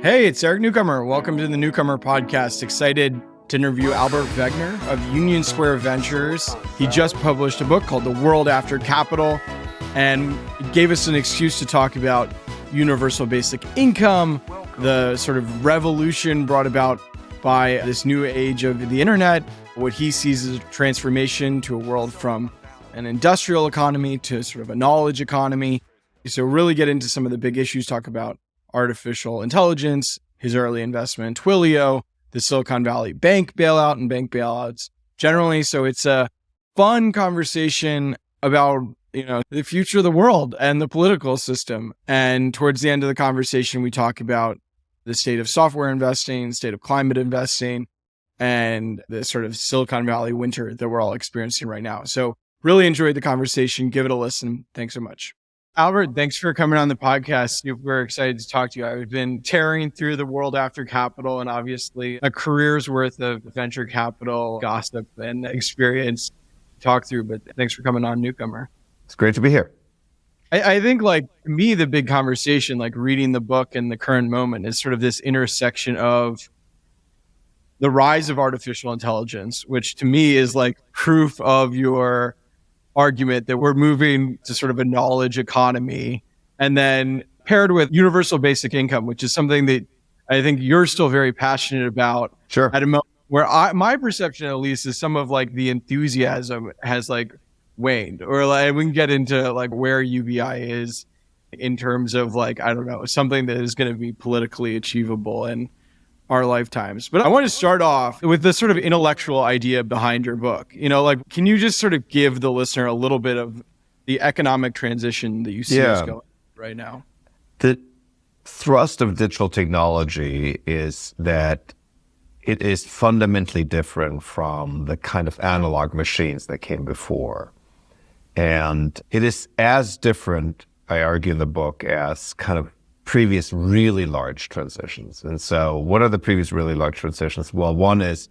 Hey, it's Eric Newcomer. Welcome to the Newcomer podcast. Excited to interview Albert Wenger of Union Square Ventures. He just published a book called The World After Capital, and it gave us an excuse to talk about universal basic income, the sort of revolution brought about by this new age of the internet, what he sees as a transformation to a world from an industrial economy to sort of a knowledge economy. So really get into some of the big issues, talk about artificial intelligence, his early investment in Twilio, the Silicon Valley bank bailout and bank bailouts generally. So it's a fun conversation about, the future of the world and the political system. And towards the end of the conversation, we talk about the state of software investing, state of climate investing, and the sort of Silicon Valley winter that we're all experiencing right now. So really enjoyed the conversation. Give it a listen. Thanks so much. Albert, thanks for coming on the podcast. We're excited to talk to you. I've been tearing through The World After Capital and obviously a career's worth of venture capital gossip and experience to talk through, but thanks for coming on, Newcomer. It's great to be here. I think to me, the big conversation, reading the book in the current moment is sort of this intersection of the rise of artificial intelligence, which to me is proof of your argument that we're moving to sort of a knowledge economy, and then paired with universal basic income, which is something that I think you're still very passionate about. Sure. At a moment where my perception at least is some of the enthusiasm has waned, or we can get into where UBI is in terms of something that is going to be politically achievable in our lifetimes. But I want to start off with the sort of intellectual idea behind your book. Can you just sort of give the listener a little bit of the economic transition that you see us going right now? The thrust of digital technology is that it is fundamentally different from the kind of analog machines that came before. And it is as different, I argue in the book, as kind of previous really large transitions. And so what are the previous really large transitions? Well, one is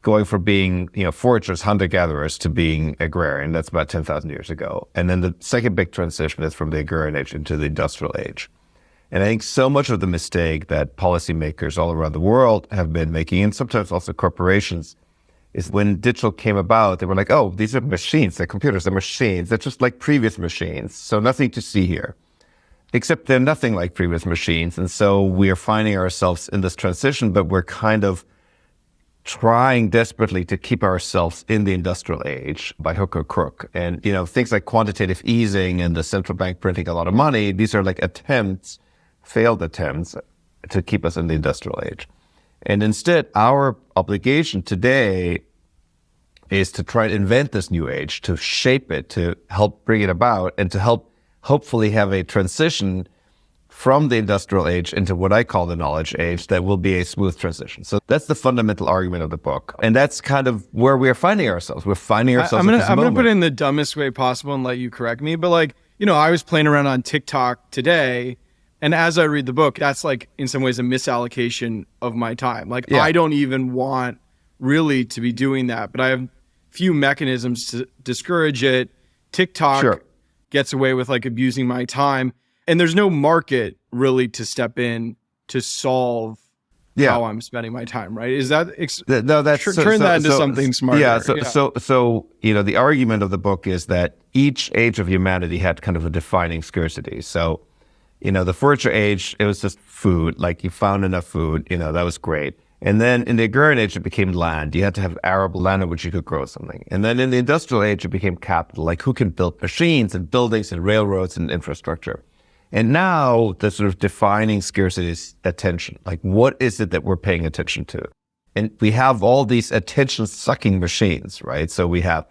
going from being, foragers, hunter-gatherers to being agrarian. That's about 10,000 years ago. And then the second big transition is from the agrarian age into the industrial age. And I think so much of the mistake that policymakers all around the world have been making, and sometimes also corporations, is when digital came about, they were like, oh, these are machines, they're computers, they're machines. They're just like previous machines. So nothing to see here. Except they're nothing like previous machines. And so we are finding ourselves in this transition, but we're kind of trying desperately to keep ourselves in the industrial age by hook or crook. And, things like quantitative easing and the central bank printing a lot of money, these are failed attempts to keep us in the industrial age. And instead, our obligation today is to try and invent this new age, to shape it, to help bring it about, and to help hopefully have a transition from the industrial age into what I call the knowledge age that will be a smooth transition. So that's the fundamental argument of the book. And that's kind of where we are finding ourselves. We're finding ourselves I'm going to put it in the dumbest way possible and let you correct me. But I was playing around on TikTok today. And as I read the book, that's in some ways a misallocation of my time. I don't even want really to be doing that, but I have few mechanisms to discourage it. TikTok gets away with abusing my time, and there's no market really to step in to solve how I'm spending my time, right? Is that turn that into something smarter? So the argument of the book is that each age of humanity had kind of a defining scarcity. So the forager age, it was just food, you found enough food, that was great. And then in the agrarian age, it became land. You had to have arable land on which you could grow something. And then in the industrial age, it became capital, who can build machines and buildings and railroads and infrastructure. And now the sort of defining scarcity is attention. What is it that we're paying attention to? And we have all these attention-sucking machines, right? So we have,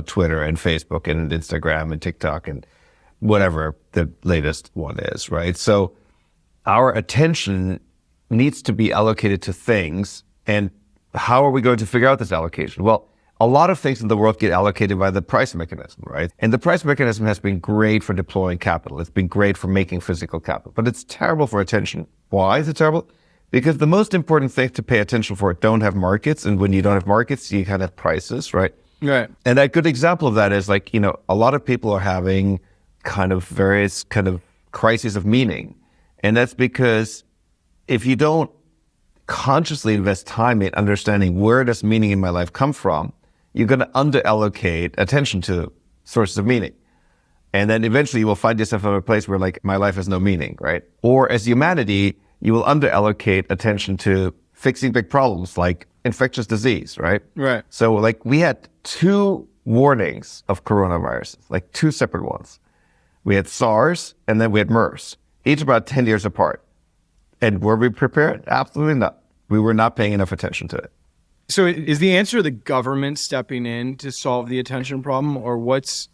Twitter and Facebook and Instagram and TikTok and whatever the latest one is, right? So our attention needs to be allocated to things. And how are we going to figure out this allocation? Well, a lot of things in the world get allocated by the price mechanism, right? And the price mechanism has been great for deploying capital. It's been great for making physical capital, but it's terrible for attention. Why is it terrible? Because the most important thing to pay attention for don't have markets. And when you don't have markets, you kind of have prices, right? Right. And a good example of that is a lot of people are having kind of various kind of crises of meaning. And that's because if you don't consciously invest time in understanding where does meaning in my life come from, you're going to under-allocate attention to sources of meaning. And then eventually you will find yourself in a place where like, my life has no meaning, right? Or as humanity, you will under-allocate attention to fixing big problems like infectious disease, right? Right. So like we had 2 warnings of coronaviruses, like 2 separate ones. We had SARS and then we had MERS, each about 10 years apart. And were we prepared? Absolutely not. We were not paying enough attention to it. So is the answer the government stepping in to solve the attention problem, or what's...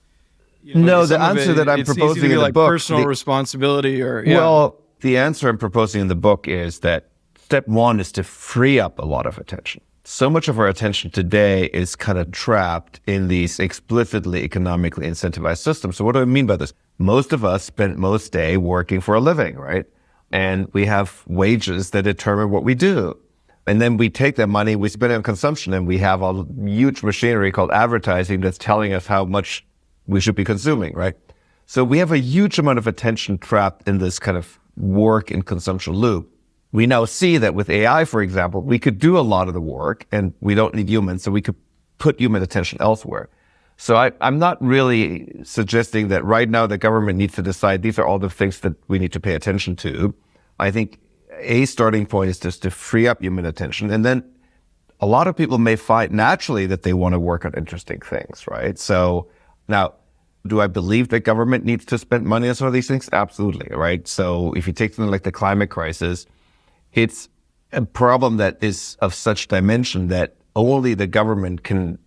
No, the answer that I'm proposing in the book... personal responsibility or... Well, the answer I'm proposing in the book is that step 1 is to free up a lot of attention. So much of our attention today is kind of trapped in these explicitly economically incentivized systems. So what do I mean by this? Most of us spend most day working for a living, right? And we have wages that determine what we do. And then we take that money, we spend it on consumption, and we have a huge machinery called advertising that's telling us how much we should be consuming, right? So we have a huge amount of attention trapped in this kind of work and consumption loop. We now see that with AI, for example, we could do a lot of the work and we don't need humans, so we could put human attention elsewhere. So I'm not really suggesting that right now the government needs to decide these are all the things that we need to pay attention to. I think a starting point is just to free up human attention. And then a lot of people may find naturally that they want to work on interesting things, right? So now, do I believe that government needs to spend money on some of these things? Absolutely, right? So if you take something like the climate crisis, it's a problem that is of such dimension that only the government can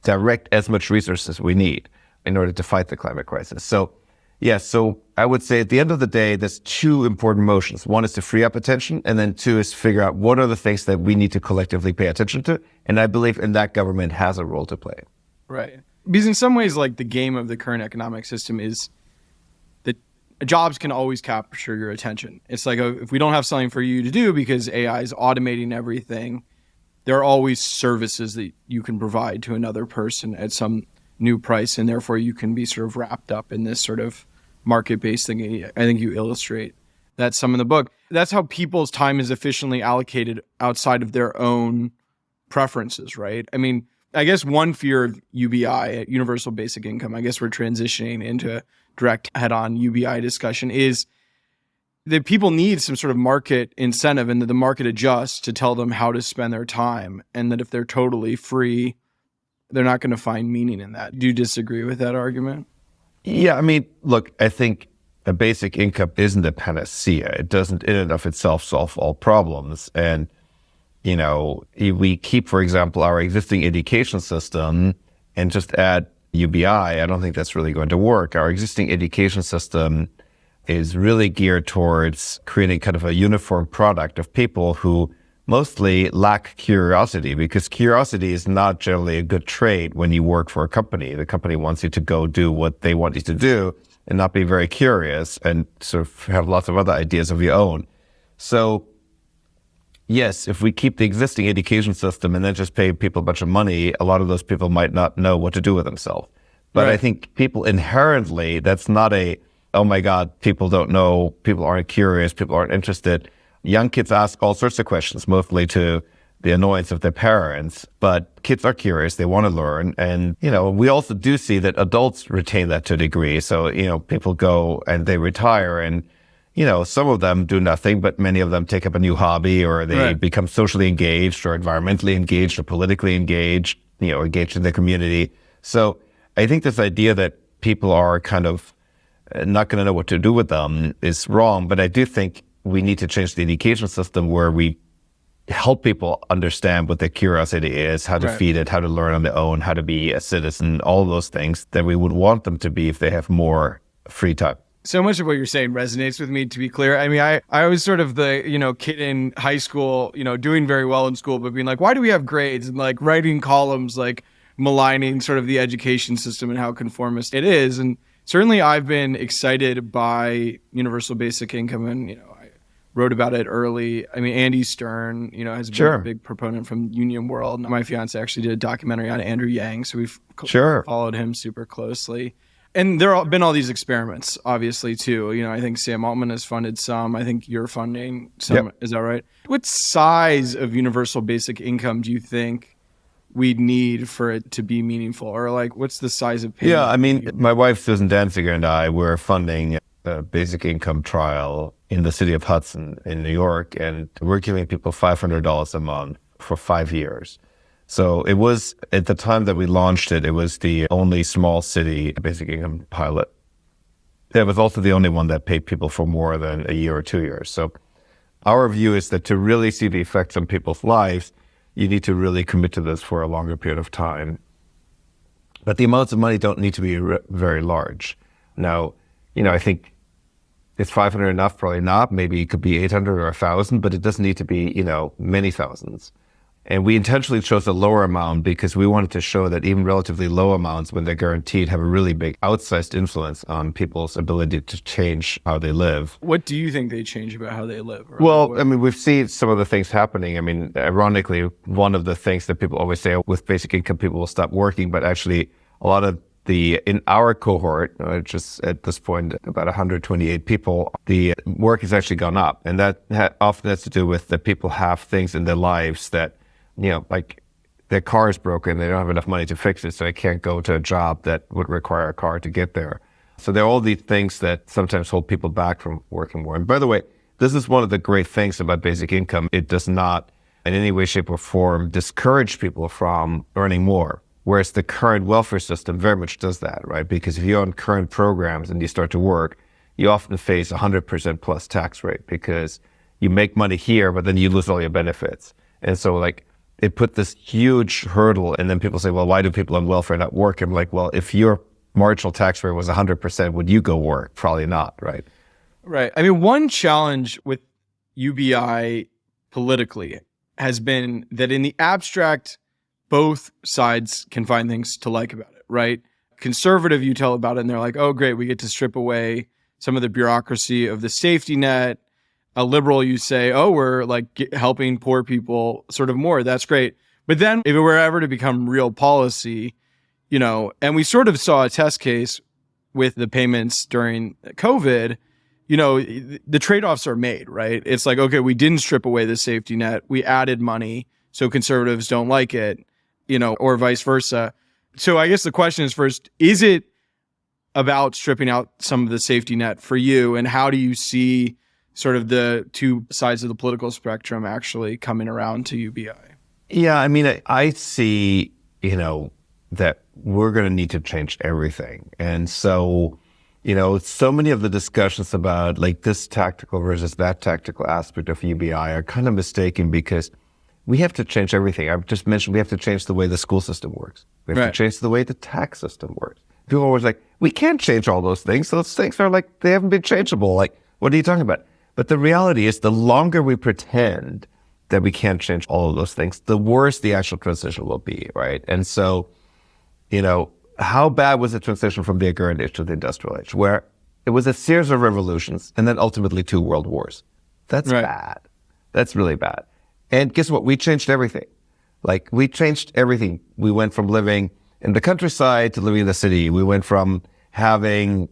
direct as much resources as we need in order to fight the climate crisis. So, yes, so I would say at the end of the day, there's 2 important motions. 1 is to free up attention, and then 2 is figure out what are the things that we need to collectively pay attention to. And I believe in that government has a role to play. Right. Because in some ways, like the game of the current economic system is that jobs can always capture your attention. It's like if we don't have something for you to do because AI is automating everything, there are always services that you can provide to another person at some new price, and therefore you can be sort of wrapped up in this sort of market-based thing. I think you illustrate that some in the book. That's how people's time is efficiently allocated outside of their own preferences, right? I mean, I guess one fear of UBI, universal basic income, I guess we're transitioning into a direct head-on UBI discussion, is that people need some sort of market incentive and that the market adjusts to tell them how to spend their time, and that if they're totally free, they're not going to find meaning in that. Do you disagree with that argument? Yeah, I mean, look, I think a basic income isn't a panacea. It doesn't in and of itself solve all problems. And, you know, if we keep, for example, our existing education system and just add UBI, I don't think that's really going to work. Our existing education system is really geared towards creating kind of a uniform product of people who mostly lack curiosity, because curiosity is not generally a good trait when you work for a company. The company wants you to go do what they want you to do and not be very curious and sort of have lots of other ideas of your own. So yes, if we keep the existing education system and then just pay people a bunch of money, a lot of those people might not know what to do with themselves. But right. I think people inherently, that's not a, oh my God, people don't know, people aren't curious, people aren't interested. Young kids ask all sorts of questions, mostly to the annoyance of their parents, but kids are curious, they want to learn. And, you know, we also do see that adults retain that to a degree. So, you know, people go and they retire and, you know, some of them do nothing, but many of them take up a new hobby, or they become socially engaged or environmentally engaged or politically engaged, you know, engaged in their community. So I think this idea that people are kind of not going to know what to do with them is wrong. But I do think we need to change the education system where we help people understand what their curiosity is, how to feed it, how to learn on their own, how to be a citizen, all those things that we would want them to be if they have more free time. So much of what you're saying resonates with me, to be clear. I mean, I was sort of the, you know, kid in high school, you know, doing very well in school, but being like, why do we have grades? And like writing columns, like maligning sort of the education system and how conformist it is. And certainly I've been excited by universal basic income, and, you know, I wrote about it early. I mean, Andy Stern, you know, has been a big proponent from Union World. My fiance actually did a documentary on Andrew Yang, so we've followed him super closely. And there have been all these experiments, obviously, too. I think Sam Altman has funded some. I think you're funding some. Yep. Is that right? What size of universal basic income do you think we'd need for it to be meaningful? Or like, what's the size of payment? Yeah, I mean, my wife, Susan Danziger, and I were funding a basic income trial in the city of Hudson in New York, and we're giving people $500 a month for 5 years. So it was, at the time that we launched it, it was the only small city basic income pilot. It was also the only one that paid people for more than a year or 2 years. So our view is that to really see the effects on people's lives, you need to really commit to this for a longer period of time. But the amounts of money don't need to be very large. Now, I think is 500 enough? Probably not. Maybe it could be 800 or 1,000, but it doesn't need to be, many thousands. And we intentionally chose a lower amount because we wanted to show that even relatively low amounts, when they're guaranteed, have a really big outsized influence on people's ability to change how they live. What do you think they change about how they live? Well, I mean, we've seen some of the things happening. I mean, ironically, one of the things that people always say with basic income, people will stop working, but actually a lot of in our cohort, just at this point, about 128 people, the work has actually gone up. And that often has to do with that people have things in their lives that, like their car is broken, they don't have enough money to fix it, so they can't go to a job that would require a car to get there. So there are all these things that sometimes hold people back from working more. And by the way, this is one of the great things about basic income. It does not in any way, shape, or form discourage people from earning more. Whereas the current welfare system very much does that, right? Because if you're on current programs and you start to work, you often face 100% plus tax rate because you make money here, but then you lose all your benefits. And so like it put this huge hurdle, and then people say, well, why do people on welfare not work? I'm like, well, if your marginal tax rate was 100%, would you go work? Probably not, right? Right. I mean, one challenge with UBI politically has been that in the abstract, both sides can find things to like about it, right? Conservative, you tell about it and they're like, oh, great, we get to strip away some of the bureaucracy of the safety net. A liberal, you say, oh, we're like helping poor people sort of more. That's great. But then if it were ever to become real policy, and we sort of saw a test case with the payments during COVID, the trade-offs are made, right? It's like, okay, we didn't strip away the safety net. We added money, so conservatives don't like it, or vice versa. So I guess the question is first, is it about stripping out some of the safety net for you? And how do you see sort of the two sides of the political spectrum actually coming around to UBI? Yeah, I mean, I see, that we're going to need to change everything. And so, so many of the discussions about like this tactical versus that tactical aspect of UBI are kind of mistaken because we have to change everything. I've just mentioned we have to change the way the school system works. We have to change the way the tax system works. People are always like, we can't change all those things. Those things are like, they haven't been changeable. Like, what are you talking about? But the reality is the longer we pretend that we can't change all of those things, the worse the actual transition will be, right? And so, how bad was the transition from the agrarian age to the industrial age, where it was a series of revolutions and then ultimately 2 world wars? That's bad. That's really bad. And guess what? We changed everything. Like, we changed everything. We went from living in the countryside to living in the city. We went from having,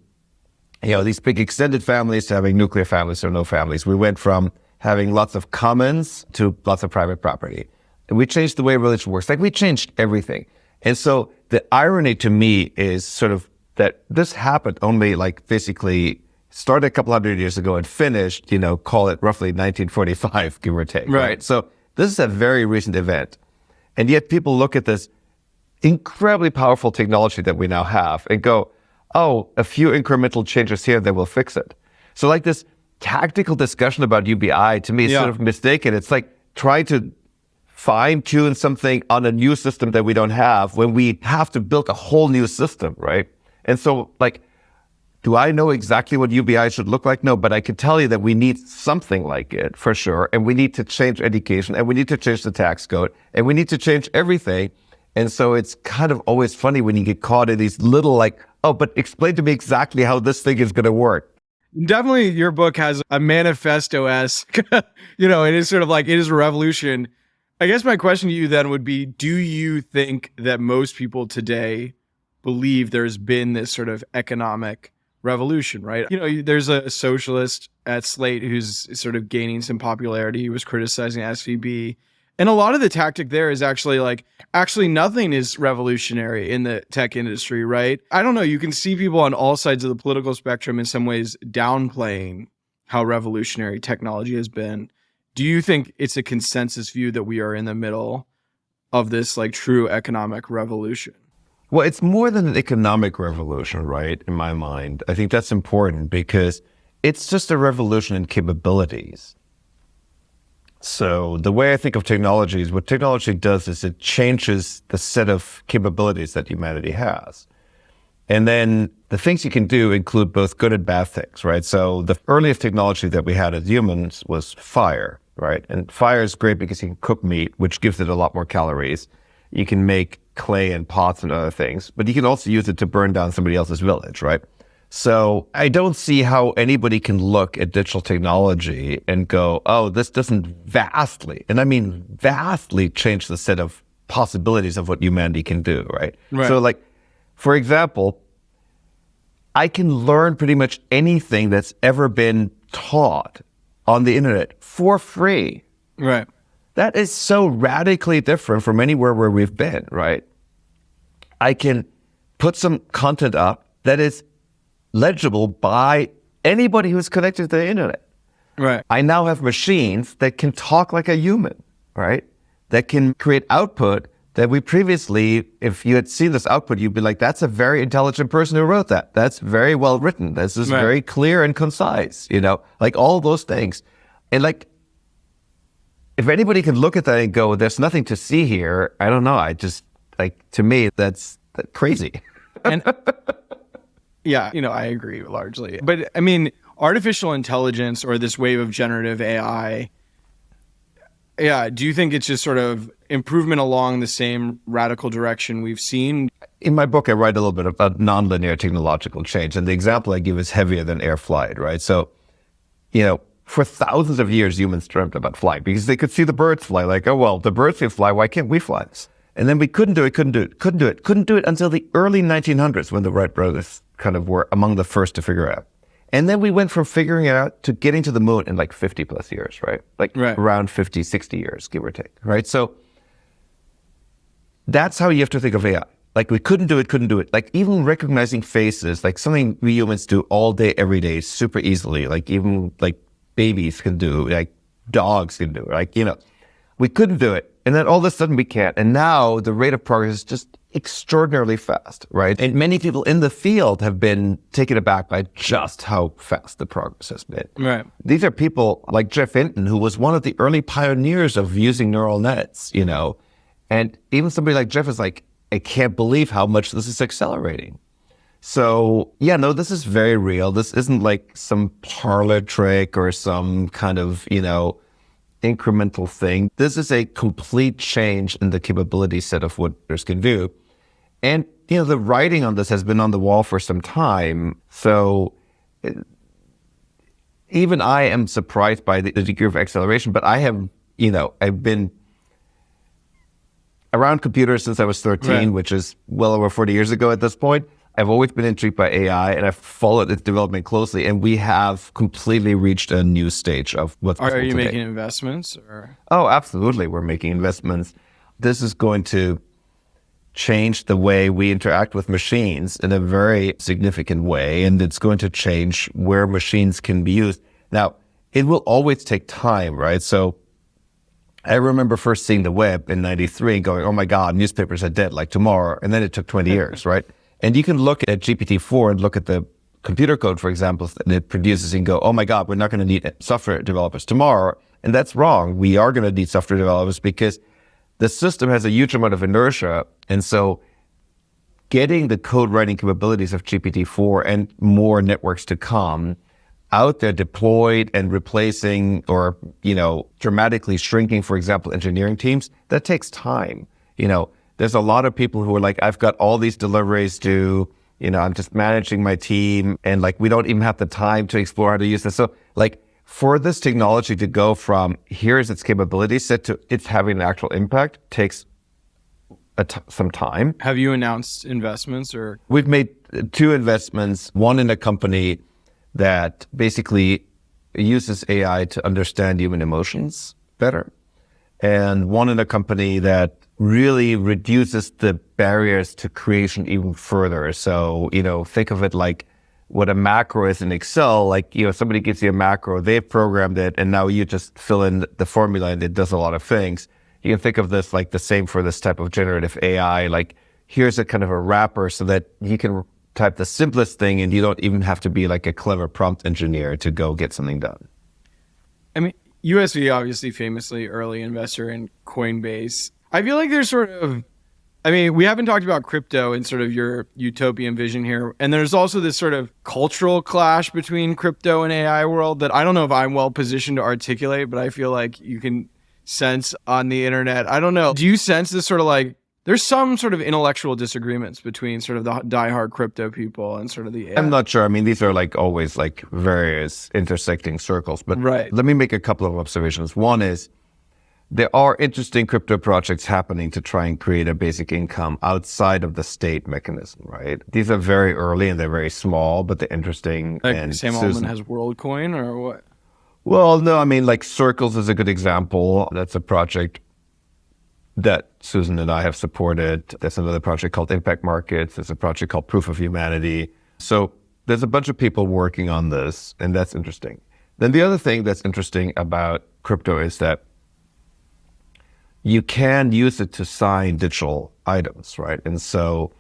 these big extended families to having nuclear families or no families. We went from having lots of commons to lots of private property. And we changed the way religion works. Like, we changed everything. And so the irony to me is sort of that this happened only like basically started a couple hundred years ago and finished, call it roughly 1945, give or take. Right. So this is a very recent event. And yet people look at this incredibly powerful technology that we now have and go, oh, a few incremental changes here that will fix it. So like this tactical discussion about UBI to me is sort of mistaken. It's like trying to fine-tune something on a new system that we don't have when we have to build a whole new system, right? And so, like, do I know exactly what UBI should look like? No, but I can tell you that we need something like it for sure. And we need to change education, and we need to change the tax code, and we need to change everything. And so it's kind of always funny when you get caught in these little like, oh, but explain to me exactly how this thing is going to work. Definitely your book has a manifesto-esque, it is sort of like, it is a revolution. I guess my question to you then would be, do you think that most people today believe there's been this sort of economic revolution, right? There's a socialist at Slate who's sort of gaining some popularity. He was criticizing SVB. And a lot of the tactic there is actually nothing is revolutionary in the tech industry, right? I don't know. You can see people on all sides of the political spectrum in some ways downplaying how revolutionary technology has been. Do you think it's a consensus view that we are in the middle of this true economic revolution? Well, it's more than an economic revolution, right? In my mind, I think that's important because it's just a revolution in capabilities. So the way I think of technology is what technology does is it changes the set of capabilities that humanity has. And then the things you can do include both good and bad things, right? So the earliest technology that we had as humans was fire, right? And fire is great because you can cook meat, which gives it a lot more calories. You can make clay and pots and other things, but you can also use it to burn down somebody else's village, right? So I don't see how anybody can look at digital technology and go, oh, this doesn't vastly, and I mean vastly, change the set of possibilities of what humanity can do, right? So for example, I can learn pretty much anything that's ever been taught on the internet for free. Right. That is so radically different from anywhere where we've been, right? I can put some content up that is legible by anybody who's connected to the internet. Right. I now have machines that can talk like a human, right? That can create output that we previously, if you had seen this output, you'd be like, that's a very intelligent person who wrote that. That's very well written. This is very clear and concise, all those things. And if anybody can look at that and go, there's nothing to see here, I don't know. I just, to me, that's crazy. And yeah, I agree largely. But I mean, artificial intelligence or this wave of generative AI, do you think it's just sort of improvement along the same radical direction we've seen? In my book, I write a little bit about nonlinear technological change. And the example I give is heavier than air flight, right? So, for thousands of years, humans dreamt about flying because they could see the birds fly. The birds can fly. Why can't we fly? And then we couldn't do it until the early 1900s when the Wright brothers kind of were among the first to figure it out. And then we went from figuring it out to getting to the moon in 50 plus years, right? Around 50, 60 years, give or take, right? So that's how you have to think of AI. We couldn't do it. Even recognizing faces, something we humans do all day, every day, super easily. Even babies can do, dogs can do, we couldn't do it. And then all of a sudden we can't. And now the rate of progress is just extraordinarily fast, right? And many people in the field have been taken aback by just how fast the progress has been. Right. These are people like Jeff Hinton, who was one of the early pioneers of using neural nets, and even somebody like Jeff is like, I can't believe how much this is accelerating. So this is very real. This isn't some parlor trick or some kind of, incremental thing. This is a complete change in the capability set of what computers can do. And, the writing on this has been on the wall for some time. So even I am surprised by the degree of acceleration, but I have, I've been around computers since I was 13, right, which is well over 40 years ago at this point. I've always been intrigued by AI, and I've followed its development closely, and we have completely reached a new stage of what's possible today. Are you today. making investments? Or? Oh, absolutely. We're making investments. This is going to change the way we interact with machines in a very significant way, and it's going to change where machines can be used. Now, it will always take time, right? So I remember first seeing the web in 93 and going, oh my God, newspapers are dead tomorrow. And then it took 20 years, right? And you can look at GPT-4 and look at the computer code, for example, that it produces and go, oh my God, we're not going to need software developers tomorrow. And that's wrong. We are going to need software developers because the system has a huge amount of inertia. And so getting the code writing capabilities of GPT-4 and more networks to come out there deployed and replacing or, dramatically shrinking, for example, engineering teams, that takes time. There's a lot of people who are like, I've got all these deliveries to, I'm just managing my team, and we don't even have the time to explore how to use this. So for this technology to go from here's its capability set to it's having an actual impact takes some time. Have you announced investments or? We've made 2 investments, one in a company that basically uses AI to understand human emotions better, and one in a company that really reduces the barriers to creation even further. So, think of it like what a macro is in Excel. Like, somebody gives you a macro, they've programmed it, and now you just fill in the formula and it does a lot of things. You can think of this like the same for this type of generative AI. Like, here's a kind of a wrapper so that you can type the simplest thing and you don't even have to be like a clever prompt engineer to go get something done. I mean, USV obviously famously early investor in Coinbase. I feel like there's sort of, we haven't talked about crypto and sort of your utopian vision here. And there's also this sort of cultural clash between crypto and AI world that I don't know if I'm well positioned to articulate, but I feel like you can sense on the internet. I don't know. Do you sense this sort of like, there's some sort of intellectual disagreements between sort of the diehard crypto people and sort of the AI? I'm not sure. These are like always like various intersecting circles, but right. Let me make a couple of observations. One is, there are interesting crypto projects happening to try and create a basic income outside of the state mechanism, right? These are very early and they're very small, but they're interesting. Like and Sam Altman has WorldCoin or what? Well, no, like Circles is a good example. That's a project that Susan and I have supported. There's another project called Impact Markets. There's a project called Proof of Humanity. So there's a bunch of people working on this, and that's interesting. Then the other thing that's interesting about crypto is that you can use it to sign digital items, right? And so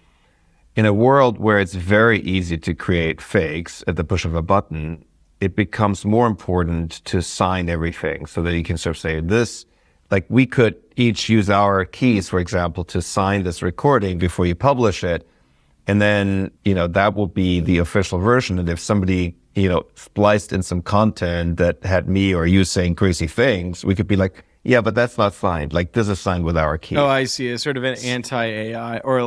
in a world where it's very easy to create fakes at the push of a button, it becomes more important to sign everything so that you can sort of say this, like we could each use our keys, for example, to sign this recording before you publish it. And then, that will be the official version. And if somebody, spliced in some content that had me or you saying crazy things, we could be like, yeah, but that's not signed. Like, this is signed with our key. Oh, I see. It's sort of an anti-AI or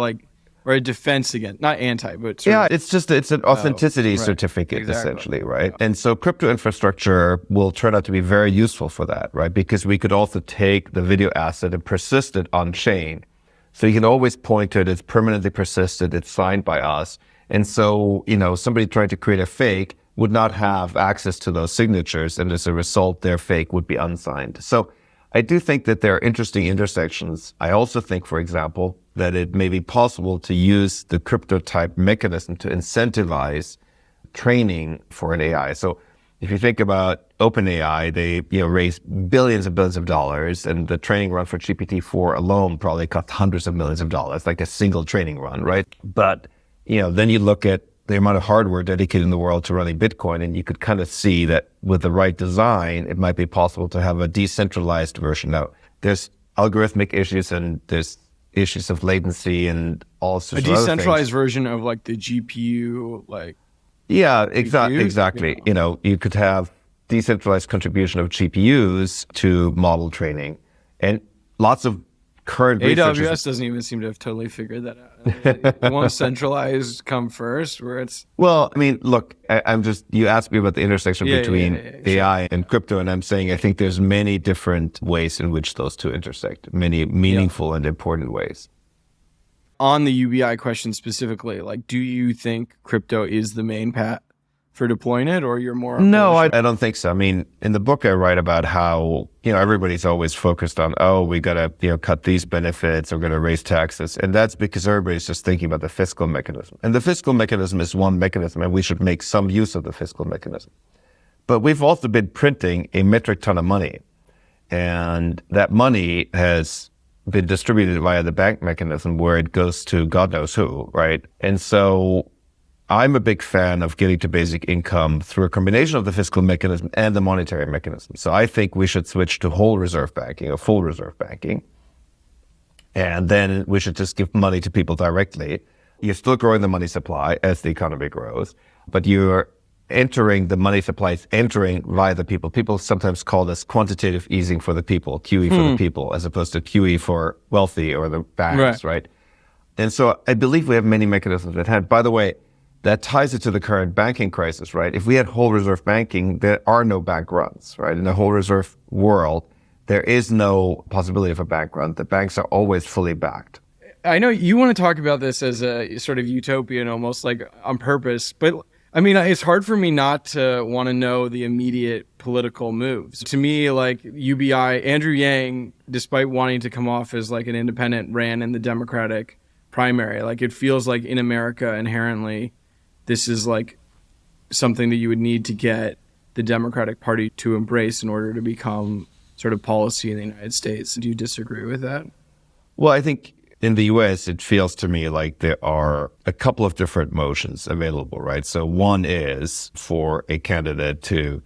a defense against, not anti, but it's an authenticity certificate, essentially, right? Yeah. And so crypto infrastructure will turn out to be very useful for that, right? Because we could also take the video asset and persist it on chain. So you can always point to it, it's permanently persisted, it's signed by us. And so, somebody trying to create a fake would not have access to those signatures, and as a result, their fake would be unsigned. So I do think that there are interesting intersections. I also think, for example, that it may be possible to use the crypto type mechanism to incentivize training for an AI. So if you think about OpenAI, they raised billions and billions of dollars, and the training run for GPT-4 alone probably cost hundreds of millions of dollars, like a single training run, right? But then you look at the amount of hardware dedicated in the world to running Bitcoin, and you could kind of see that with the right design, it might be possible to have a decentralized version. Now, there's algorithmic issues and there's issues of latency and all sorts of other things. A decentralized version of like the GPU, like... Yeah, exactly. Yeah. You could have decentralized contribution of GPUs to model training, and lots of current AWS doesn't even seem to have totally figured that out. They want centralized come first, where it's... Well, look, you asked me about the intersection between AI and crypto, and I'm saying I think there's many different ways in which those two intersect, many meaningful and important ways. On the UBI question specifically, like, do you think crypto is the main path for deploying it, or you're more... No, I don't think so. In the book I write about how, everybody's always focused on, we got to, cut these benefits, or going to raise taxes. And that's because everybody's just thinking about the fiscal mechanism. And the fiscal mechanism is one mechanism, and we should make some use of the fiscal mechanism. But we've also been printing a metric ton of money. And that money has been distributed via the bank mechanism where it goes to God knows who, right? And so I'm a big fan of getting to basic income through a combination of the fiscal mechanism and the monetary mechanism. So I think we should switch to whole reserve banking or full reserve banking. And then we should just give money to people directly. You're still growing the money supply as the economy grows, but you're entering the money supplies, entering via the people. People sometimes call this quantitative easing for the people, QE for the people, as opposed to QE for wealthy or the banks, right? And so I believe we have many mechanisms at hand. By the way, that ties it to the current banking crisis, right? If we had whole reserve banking, there are no bank runs, right? In the whole reserve world, there is no possibility of a bank run. The banks are always fully backed. I know you want to talk about this as a sort of utopian, almost like on purpose, but I mean, it's hard for me not to want to know the immediate political moves. To me, like UBI, Andrew Yang, despite wanting to come off as like an independent, ran in the Democratic primary. Like it feels like in America inherently, this is like something that you would need to get the Democratic Party to embrace in order to become sort of policy in the United States. Do you disagree with that? Well, I think in the US, it feels to me like there are a couple of different motions available, right? So one is for a candidate to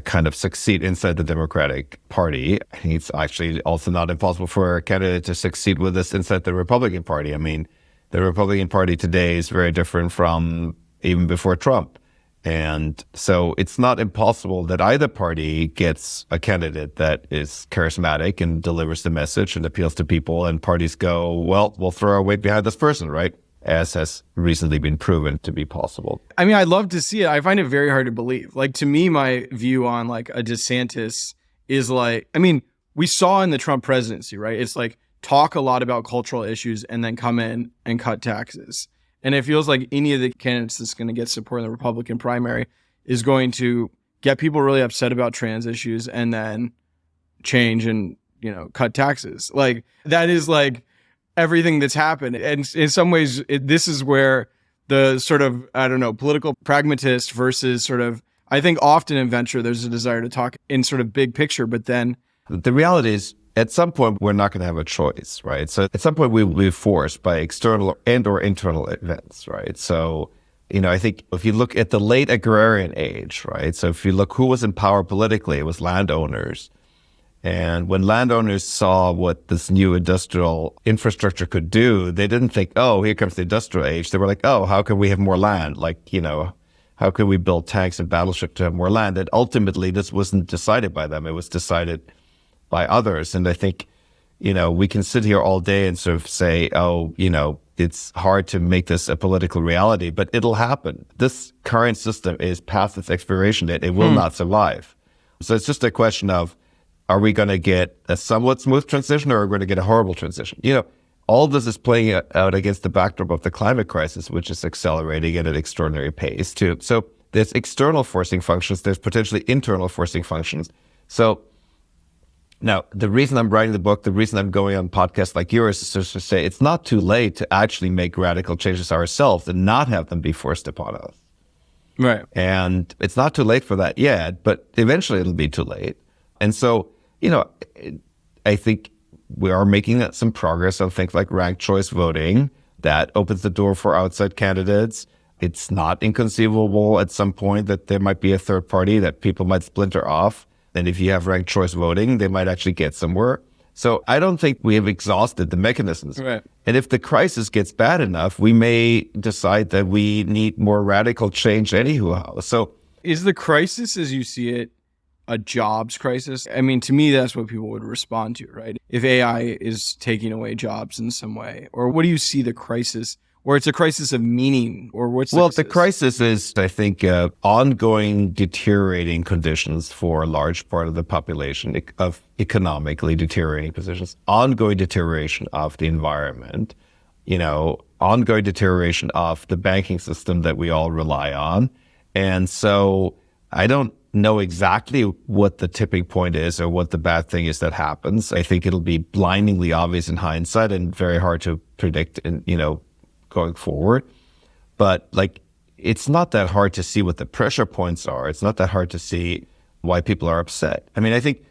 kind of succeed inside the Democratic Party. I think it's actually also not impossible for a candidate to succeed with this inside the Republican Party. I mean, the Republican Party today is very different from even before Trump. And so it's not impossible that either party gets a candidate that is charismatic and delivers the message and appeals to people, and parties go, well, we'll throw our weight behind this person, right? As has recently been proven to be possible. I mean, I'd love to see it. I find it very hard to believe. Like, to me, my view on like a DeSantis is like, I mean, we saw in the Trump presidency, right? It's like talk a lot about cultural issues and then come in and cut taxes. And it feels like any of the candidates that's going to get support in the Republican primary is going to get people really upset about trans issues and then change and, cut taxes. Like that is like everything that's happened. And in some ways, this is where the sort of, I don't know, political pragmatist versus sort of, I think often in venture, there's a desire to talk in sort of big picture, but then. The reality is, at some point, we're not going to have a choice, right? So at some point, we will be forced by external and or internal events, right? So, I think if you look at the late agrarian age, right? So if you look who was in power politically, it was landowners. And when landowners saw what this new industrial infrastructure could do, they didn't think, oh, here comes the industrial age. They were like, oh, how can we have more land? Like, how can we build tanks and battleships to have more land? And ultimately, this wasn't decided by them. It was decided by others. And I think, we can sit here all day and sort of say, oh, it's hard to make this a political reality, but it'll happen. This current system is past its expiration date. It will not survive. So it's just a question of, are we going to get a somewhat smooth transition or are we going to get a horrible transition? All this is playing out against the backdrop of the climate crisis, which is accelerating at an extraordinary pace too. So there's external forcing functions. There's potentially internal forcing functions. So now, the reason I'm writing the book, the reason I'm going on podcasts like yours is just to say it's not too late to actually make radical changes ourselves and not have them be forced upon us. Right. And it's not too late for that yet, but eventually it'll be too late. And so, I think we are making some progress on things like ranked choice voting. That opens the door for outside candidates. It's not inconceivable at some point that there might be a third party that people might splinter off. And if you have ranked choice voting, they might actually get somewhere. So I don't think we have exhausted the mechanisms. Right. And if the crisis gets bad enough, we may decide that we need more radical change anyhow. So is the crisis, as you see it, a jobs crisis? I mean, to me, that's what people would respond to, right? If AI is taking away jobs in some way, or what do you see the crisis? Or it's a crisis of meaning, or what's the crisis? The crisis is, I think, ongoing deteriorating conditions for a large part of the population, of economically deteriorating positions, ongoing deterioration of the environment, ongoing deterioration of the banking system that we all rely on. And so I don't know exactly what the tipping point is or what the bad thing is that happens. I think it'll be blindingly obvious in hindsight and very hard to predict going forward. But it's not that hard to see what the pressure points are. It's not that hard to see why people are upset. I mean, I think,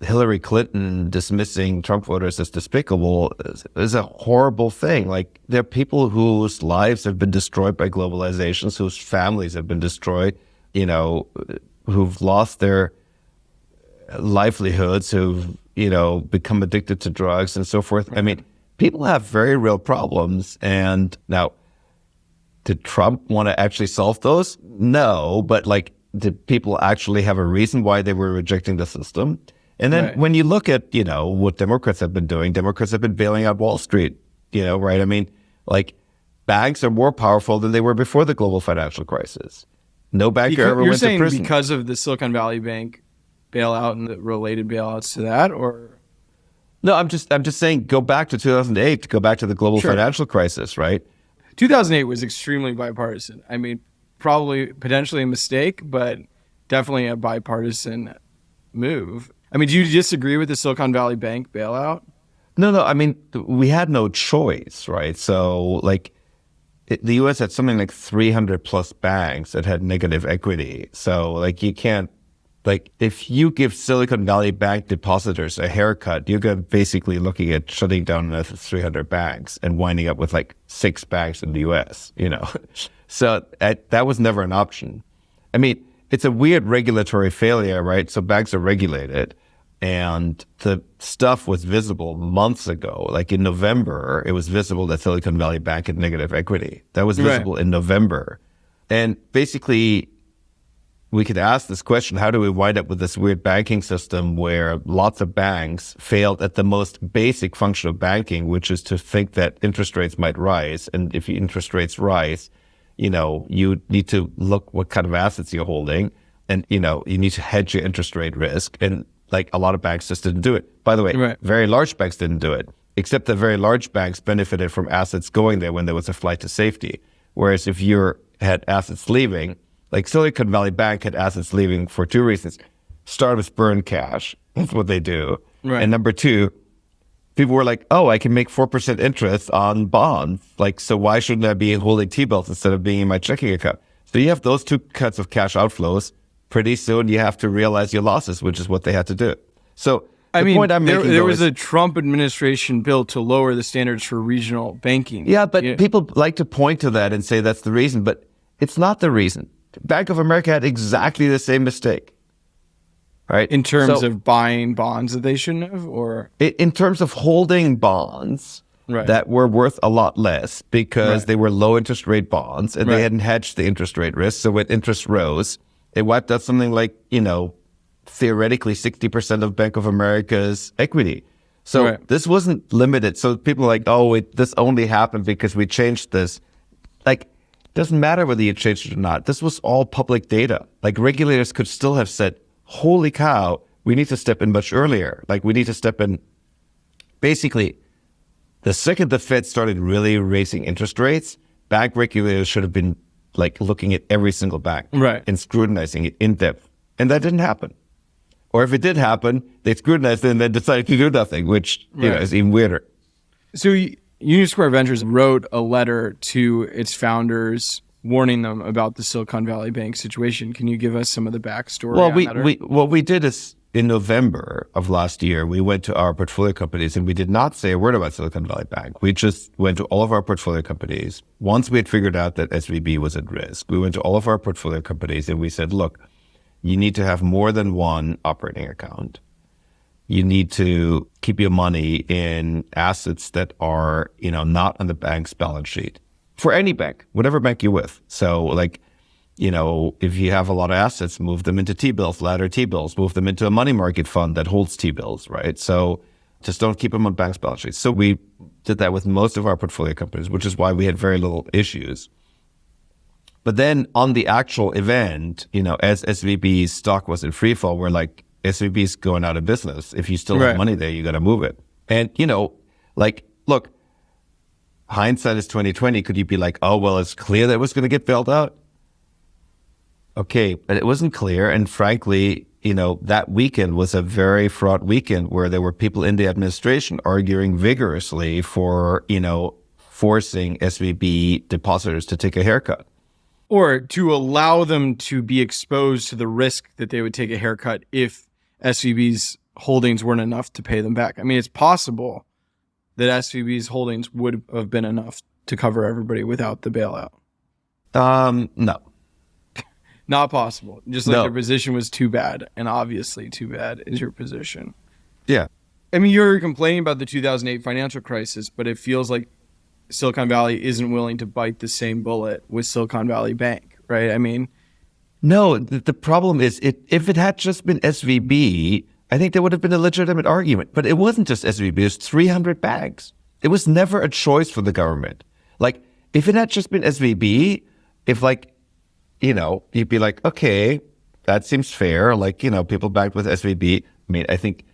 Hillary Clinton dismissing Trump voters as despicable is a horrible thing. Like, there are people whose lives have been destroyed by globalizations, whose families have been destroyed, who've lost their livelihoods, who've, become addicted to drugs and so forth. I mean, people have very real problems. And now, did Trump want to actually solve those? No, but did people actually have a reason why they were rejecting the system? And then when you look at, what Democrats have been doing, Democrats have been bailing out Wall Street, right? I mean, banks are more powerful than they were before the global financial crisis. No banker ever went to prison. You're saying because of the Silicon Valley Bank bailout and the related bailouts to that, or? No, I'm just saying, go back to 2008, go back to the global Sure. financial crisis, right? 2008 was extremely bipartisan. I mean, probably potentially a mistake, but definitely a bipartisan move. I mean, do you disagree with the Silicon Valley Bank bailout? No, I mean, we had no choice, right? So, like, the U.S. had something like 300 plus banks that had negative equity. So, like, you can't, like, if you give Silicon Valley Bank depositors a haircut, you're basically looking at shutting down another 300 banks and winding up with like 6 banks in the U.S., you know? So that was never an option. I mean, it's a weird regulatory failure, right? So banks are regulated, and the stuff was visible months ago. Like in November, it was visible that Silicon Valley Bank had negative equity. That was visible in November. And basically, we could ask this question: how do we wind up with this weird banking system where lots of banks failed at the most basic function of banking, which is to think that interest rates might rise, and if interest rates rise, you know, you need to look what kind of assets you're holding, and you know, you need to hedge your interest rate risk. And like, a lot of banks just didn't do it. By the way, very large banks didn't do it, except that very large banks benefited from assets going there when there was a flight to safety. Whereas if you had assets leaving, like Silicon Valley Bank had assets leaving for 2 reasons. Start with burn cash. That's what they do. Right. And number 2, people were like, oh, I can make 4% interest on bonds. Like, so why shouldn't I be holding T-bills instead of being in my checking account? So you have those 2 kinds of cash outflows. Pretty soon you have to realize your losses, which is what they had to do. So point I'm making, there was a Trump administration bill to lower the standards for regional banking. Yeah, but people like to point to that and say that's the reason, but it's not the reason. Bank of America had exactly the same mistake, right? In terms of buying bonds that they shouldn't have, or in terms of holding bonds that were worth a lot less because they were low interest rate bonds and they hadn't hedged the interest rate risk. So when interest rose, it wiped out something like, you know, theoretically 60% of Bank of America's equity. So this wasn't limited. So people are like, oh, this only happened because we changed this. Like, doesn't matter whether you changed it or not. This was all public data. Like, regulators could still have said, holy cow, we need to step in much earlier. Like, we need to step in. Basically, the second the Fed started really raising interest rates, bank regulators should have been like looking at every single bank and scrutinizing it in depth. And that didn't happen. Or if it did happen, they scrutinized it and then decided to do nothing, which you know, is even weirder. So Union Square Ventures wrote a letter to its founders warning them about the Silicon Valley Bank situation. Can you give us some of the backstory? Well, what we did is in November of last year, we went to our portfolio companies and we did not say a word about Silicon Valley Bank. We just went to all of our portfolio companies. Once we had figured out that SVB was at risk, we went to all of our portfolio companies and we said, look, you need to have more than one operating account. You need to keep your money in assets that are, you know, not on the bank's balance sheet for any bank, whatever bank you're with. So like, you know, if you have a lot of assets, move them into T-bills, ladder T-bills, move them into a money market fund that holds T-bills, right? So just don't keep them on bank's balance sheets. So we did that with most of our portfolio companies, which is why we had very little issues. But then on the actual event, you know, as SVB's stock was in free fall, we're like, SVB's going out of business. If you still have money there, you got to move it. And, you know, like, look, hindsight is 2020. Could you be like, oh, well, it's clear that it was going to get bailed out? Okay, but it wasn't clear. And frankly, you know, that weekend was a very fraught weekend where there were people in the administration arguing vigorously for, you know, forcing SVB depositors to take a haircut. Or to allow them to be exposed to the risk that they would take a haircut if SVB's holdings weren't enough to pay them back. I mean, it's possible that SVB's holdings would have been enough to cover everybody without the bailout. No. Not possible. Just like their position was too bad, and obviously too bad is your position. Yeah. I mean, you're complaining about the 2008 financial crisis, but it feels like Silicon Valley isn't willing to bite the same bullet with Silicon Valley Bank, right? I mean, no, the problem is if it had just been SVB, I think there would have been a legitimate argument. But it wasn't just SVB, it was 300 banks. It was never a choice for the government. Like, if it had just been SVB, if like, you know, you'd be like, okay, that seems fair. Like, you know, people backed with SVB. I mean, I think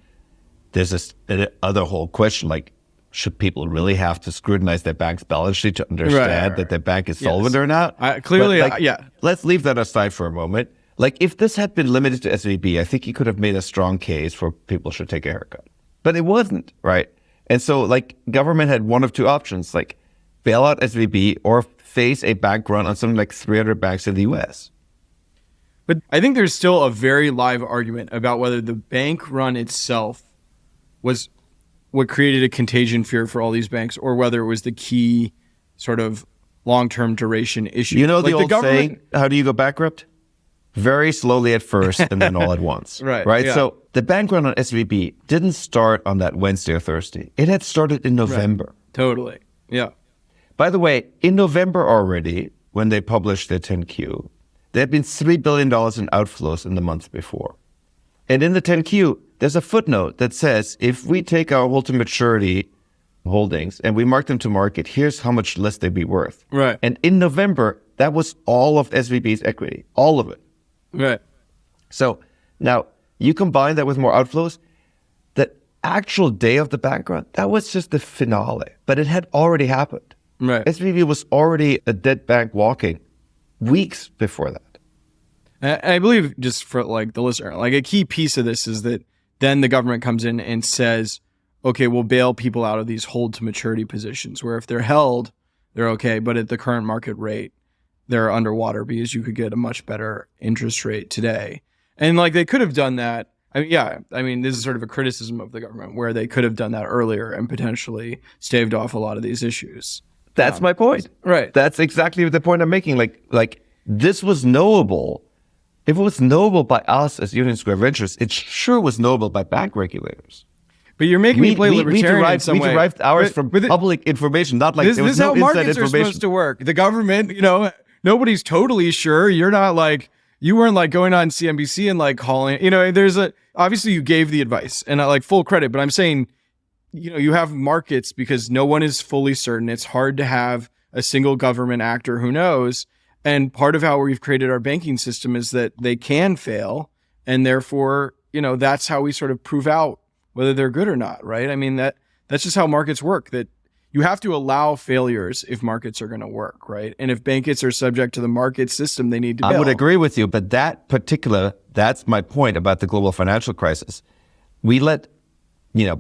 there's this other whole question, like, should people really have to scrutinize their bank's balance sheet to understand that their bank is solvent or not? Let's leave that aside for a moment. Like, if this had been limited to SVB, I think you could have made a strong case for people should take a haircut. But it wasn't, right? And so, like, government had one of two options, like bail out SVB or face a bank run on something like 300 banks in the US. But I think there's still a very live argument about whether the bank run itself was what created a contagion fear for all these banks, or whether it was the key sort of long-term duration issue. You know, like the old saying, how do you go bankrupt? Very slowly at first and then all at once. Right? Yeah. So the bank run on SVB didn't start on that Wednesday or Thursday. It had started in November. Right. Totally. Yeah. By the way, in November already, when they published their 10Q, there had been $3 billion in outflows in the month before. And in the 10Q, there's a footnote that says, if we take our hold to maturity holdings and we mark them to market, here's how much less they'd be worth. Right. And in November, that was all of SVB's equity, all of it. Right. So now you combine that with more outflows, the actual day of the bank run, that was just the finale, but it had already happened. Right. SVB was already a dead bank walking weeks before that. I believe, just for like the listener, like a key piece of this is that then the government comes in and says, okay, we'll bail people out of these hold to maturity positions where if they're held, they're okay. But at the current market rate, they're underwater because you could get a much better interest rate today. And like they could have done that. I mean, this is sort of a criticism of the government where they could have done that earlier and potentially staved off a lot of these issues. That's my point. Right. That's exactly the point I'm making. Like this was knowable. If it was knowable by us as Union Square Ventures, it sure was knowable by bank regulators. But you're making me play libertarian in some way. We derived ours from public information, not like there was no inside information. This is how markets are supposed to work. The government, nobody's totally sure. You're not like, you weren't like going on CNBC and like calling, obviously you gave the advice and like full credit, but I'm saying, you have markets because no one is fully certain. It's hard to have a single government actor who knows. And part of how we've created our banking system is that they can fail. And therefore, that's how we sort of prove out whether they're good or not, right? I mean, that's just how markets work, that you have to allow failures if markets are going to work, right? And if banks are subject to the market system, they need to bail. I would agree with you, but that's my point about the global financial crisis. We let,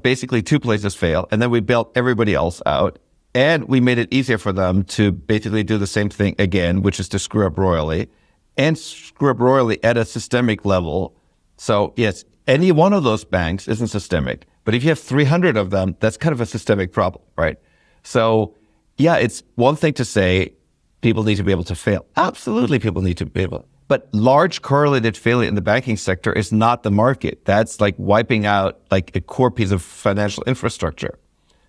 basically two places fail, and then we bailed everybody else out. And we made it easier for them to basically do the same thing again, which is to screw up royally at a systemic level. So yes, any one of those banks isn't systemic, but if you have 300 of them, that's kind of a systemic problem, right? So yeah, it's one thing to say people need to be able to fail. Absolutely, people need to be able. But large correlated failure in the banking sector is not the market. That's like wiping out like a core piece of financial infrastructure.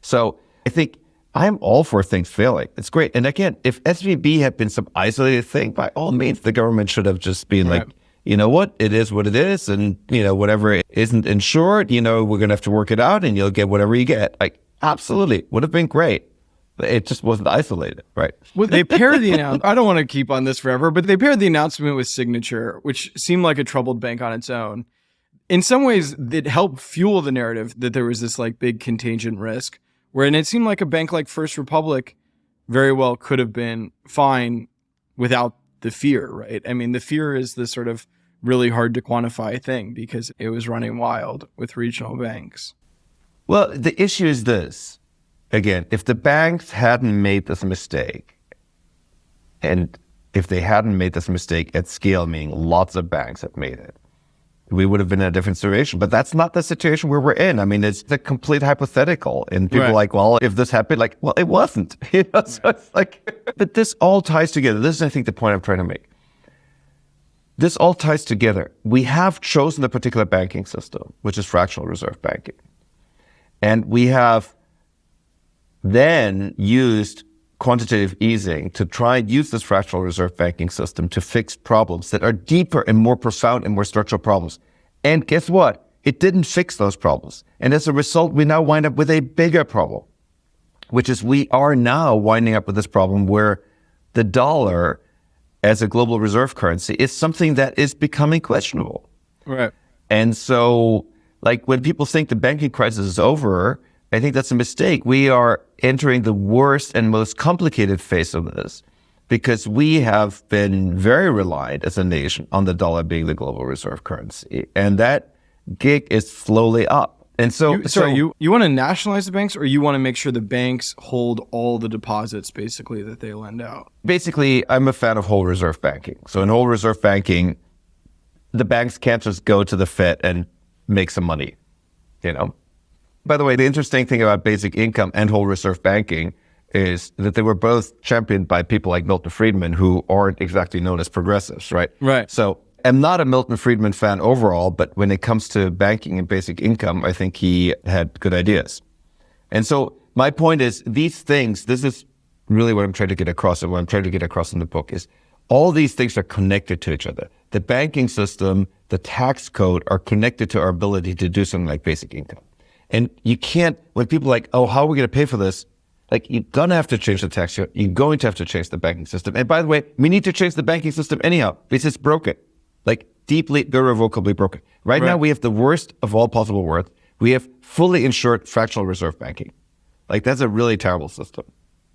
So I think I'm all for things failing. It's great. And again, if SVB had been some isolated thing, by all means, the government should have just been like, you know what, it is what it is. And, whatever isn't insured, we're going to have to work it out and you'll get whatever you get. Like, absolutely. Would have been great. But it just wasn't isolated, right? Well, they paired the announcement. I don't want to keep on this forever, but they paired the announcement with Signature, which seemed like a troubled bank on its own. In some ways, it helped fuel the narrative that there was this like big contagion risk. And it seemed like a bank like First Republic very well could have been fine without the fear, right? I mean, the fear is this sort of really hard to quantify thing because it was running wild with regional banks. Well, the issue is this. Again, if the banks hadn't made this mistake, and if they hadn't made this mistake at scale, meaning lots of banks have made it, we would have been in a different situation. But that's not the situation where we're in. I mean, it's a complete hypothetical. And people are like, well, if this happened, like, well, it wasn't. So it's like, but this all ties together. This is, I think, the point I'm trying to make. This all ties together. We have chosen a particular banking system, which is fractional reserve banking. And we have then used quantitative easing to try and use this fractional reserve banking system to fix problems that are deeper and more profound and more structural problems. And guess what? It didn't fix those problems. And as a result, we now wind up with a bigger problem, which is we are now winding up with this problem where the dollar as a global reserve currency is something that is becoming questionable. Right. And so Like when people think the banking crisis is over, I think that's a mistake. We are entering the worst and most complicated phase of this because we have been very reliant as a nation on the dollar being the global reserve currency. And that gig is slowly up. And so, you want to nationalize the banks, or you want to make sure the banks hold all the deposits basically that they lend out? Basically, I'm a fan of whole reserve banking. So in whole reserve banking, the banks can't just go to the Fed and make some money, you know? By the way, the interesting thing about basic income and whole reserve banking is that they were both championed by people like Milton Friedman, who aren't exactly known as progressives, right? Right. So I'm not a Milton Friedman fan overall, but when it comes to banking and basic income, I think he had good ideas. And so my point is these things, this is really what I'm trying to get across, and what I'm trying to get across in the book is all these things are connected to each other. The banking system, the tax code are connected to our ability to do something like basic income. And you can't, when people are like, oh, how are we going to pay for this? Like, you're going to have to change the tax code. You're going to have to change the banking system. And by the way, we need to change the banking system anyhow because it's broken. Like deeply, irrevocably broken. Right now, we have the worst of all possible worlds. We have fully insured fractional reserve banking. Like that's a really terrible system.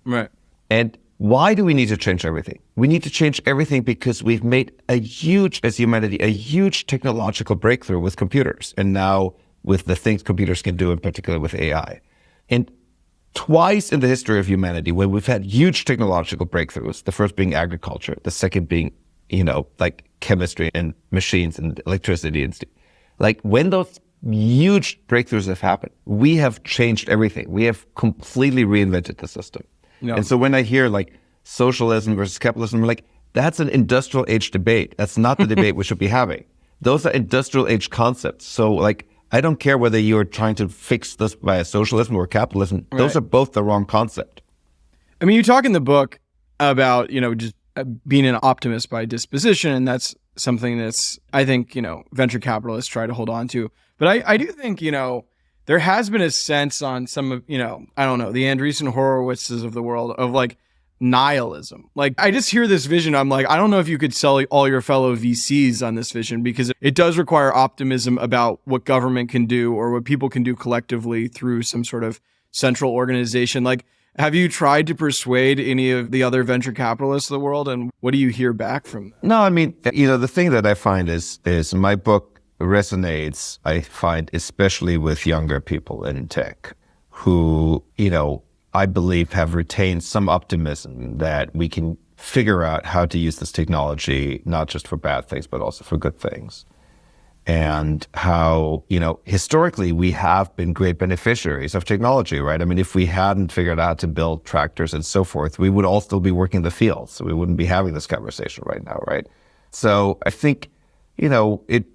Right. And why do we need to change everything? We need to change everything because we've made a huge, as humanity, a huge technological breakthrough with computers. And now with the things computers can do, in particular with AI. And twice in the history of humanity, when we've had huge technological breakthroughs, the first being agriculture, the second being, like chemistry and machines and electricity and like when those huge breakthroughs have happened, we have changed everything. We have completely reinvented the system. Yeah. And so when I hear like socialism versus capitalism, I'm like, that's an industrial age debate. That's not the debate we should be having. Those are industrial age concepts. So like, I don't care whether you're trying to fix this via socialism or capitalism. Right. Those are both the wrong concept. I mean, you talk in the book about, just being an optimist by disposition, and that's something that's, I think, venture capitalists try to hold on to. But I do think, there has been a sense on some of, I don't know, the Andreessen Horowitzes of the world of like nihilism. Like I just hear this vision. I'm like, I don't know if you could sell all your fellow VCs on this vision, because it does require optimism about what government can do or what people can do collectively through some sort of central organization. Like, have you tried to persuade any of the other venture capitalists of the world? And what do you hear back from them? No, I mean, the thing that I find is my book resonates, I find, especially with younger people in tech who, I believe have retained some optimism that we can figure out how to use this technology, not just for bad things, but also for good things. And how, historically we have been great beneficiaries of technology, right? I mean, if we hadn't figured out to build tractors and so forth, we would all still be working the fields. So we wouldn't be having this conversation right now, right? So I think, it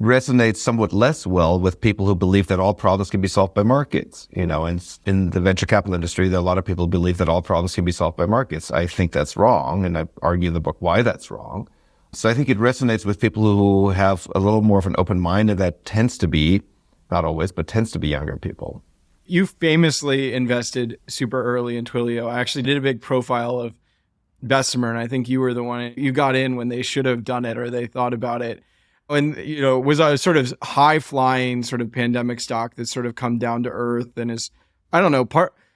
resonates somewhat less well with people who believe that all problems can be solved by markets. And in the venture capital industry, there are a lot of people who believe that all problems can be solved by markets. I think that's wrong, and I argue in the book why that's wrong. So I think it resonates with people who have a little more of an open mind, and that tends to be, not always, but tends to be younger people. You famously invested super early in Twilio. I actually did a big profile of Bessemer, and I think you were the one, you got in when they should have done it or they thought about it. And, was a sort of high-flying sort of pandemic stock that's sort of come down to earth and is, I don't know,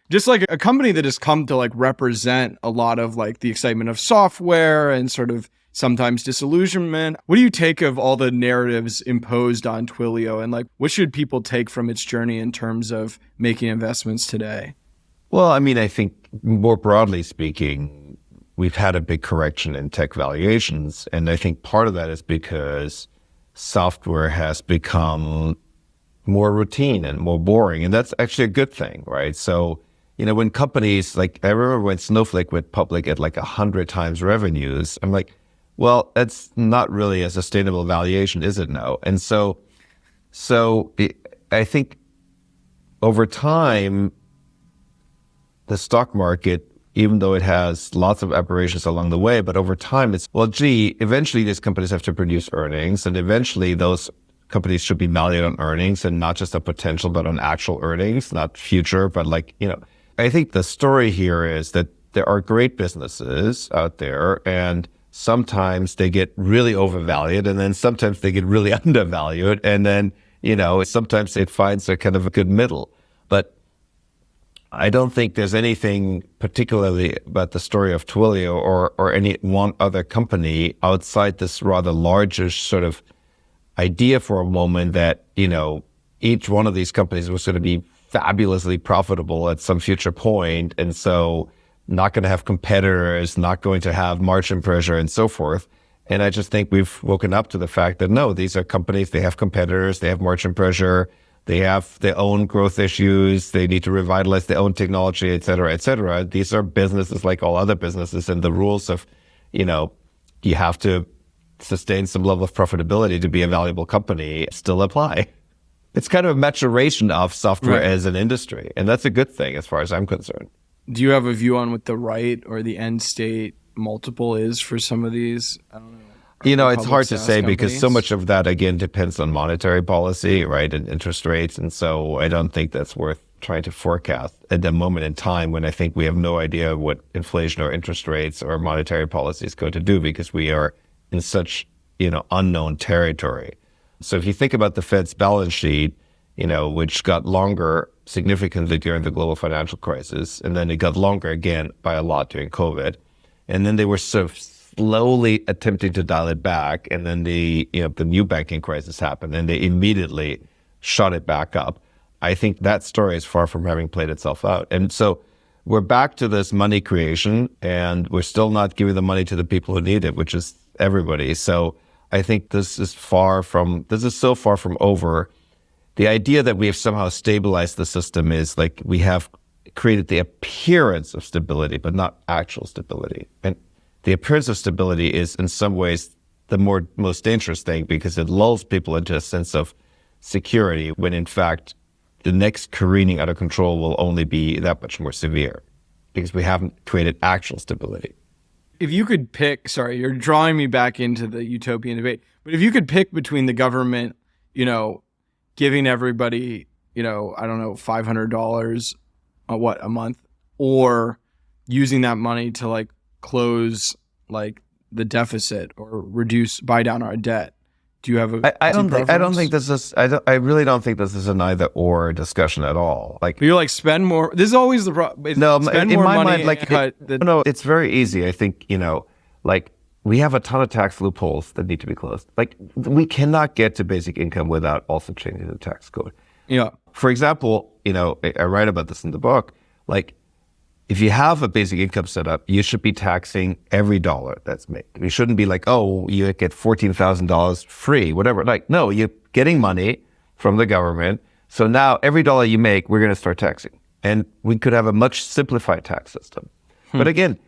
just like a company that has come to like represent a lot of like the excitement of software and sort of sometimes disillusionment. What do you take of all the narratives imposed on Twilio, and like what should people take from its journey in terms of making investments today? Well, I mean, I think more broadly speaking, we've had a big correction in tech valuations. And I think part of that is because software has become more routine and more boring. And that's actually a good thing, right? So, when companies like, I remember when Snowflake went public at like 100 times revenues, I'm like, well, that's not really a sustainable valuation, is it now? And so I think over time, the stock market, even though it has lots of aberrations along the way, but over time it's, eventually these companies have to produce earnings, and eventually those companies should be valued on earnings and not just on potential, but on actual earnings, not future, but I think the story here is that there are great businesses out there, and sometimes they get really overvalued, and then sometimes they get really undervalued, and then Sometimes it finds a kind of a good middle. But I don't think there's anything particularly about the story of Twilio or any one other company outside this rather larger sort of idea for a moment that, each one of these companies was going to be fabulously profitable at some future point. And so not going to have competitors, not going to have margin pressure and so forth. And I just think we've woken up to the fact that no, these are companies, they have competitors, they have margin pressure, they have their own growth issues, they need to revitalize their own technology, et cetera, et cetera. These are businesses like all other businesses, and the rules of, you have to sustain some level of profitability to be a valuable company still apply. It's kind of a maturation of software as an industry, and that's a good thing as far as I'm concerned. Do you have a view on what the right or the end state multiple is for some of these? I don't know. It's hard to say because so much of that, again, depends on monetary policy, right, and interest rates. And so I don't think that's worth trying to forecast at the moment in time when I think we have no idea what inflation or interest rates or monetary policy is going to do because we are in such, unknown territory. So if you think about the Fed's balance sheet, which got longer significantly during the global financial crisis, and then it got longer again by a lot during COVID, and then they were sort of slowly attempting to dial it back, and then the new banking crisis happened, and they immediately shot it back up. I think that story is far from having played itself out. And so we're back to this money creation, and we're still not giving the money to the people who need it, which is everybody. So I think this is so far from over. The idea that we have somehow stabilized the system is like we have created the appearance of stability, but not actual stability. And the appearance of stability is in some ways the most dangerous thing because it lulls people into a sense of security when in fact the next careening out of control will only be that much more severe because we haven't created actual stability. If you could pick, sorry, you're drawing me back into the utopian debate, but if you could pick between the government, giving everybody, $500 a month, or using that money to close the deficit or buy down our debt. Do you have a I don't think this is I really don't think this is an either or discussion at all. But you're spend more. This is always the problem. No, spend in more my money mind, no, it's very easy. I think, we have a ton of tax loopholes that need to be closed. We cannot get to basic income without also changing the tax code. Yeah. For example, I write about this in the book, if you have a basic income set up, you should be taxing every dollar that's made. You shouldn't be you get $14,000 free, whatever. No, you're getting money from the government. So now every dollar you make, we're going to start taxing. And we could have a much simplified tax system. But again,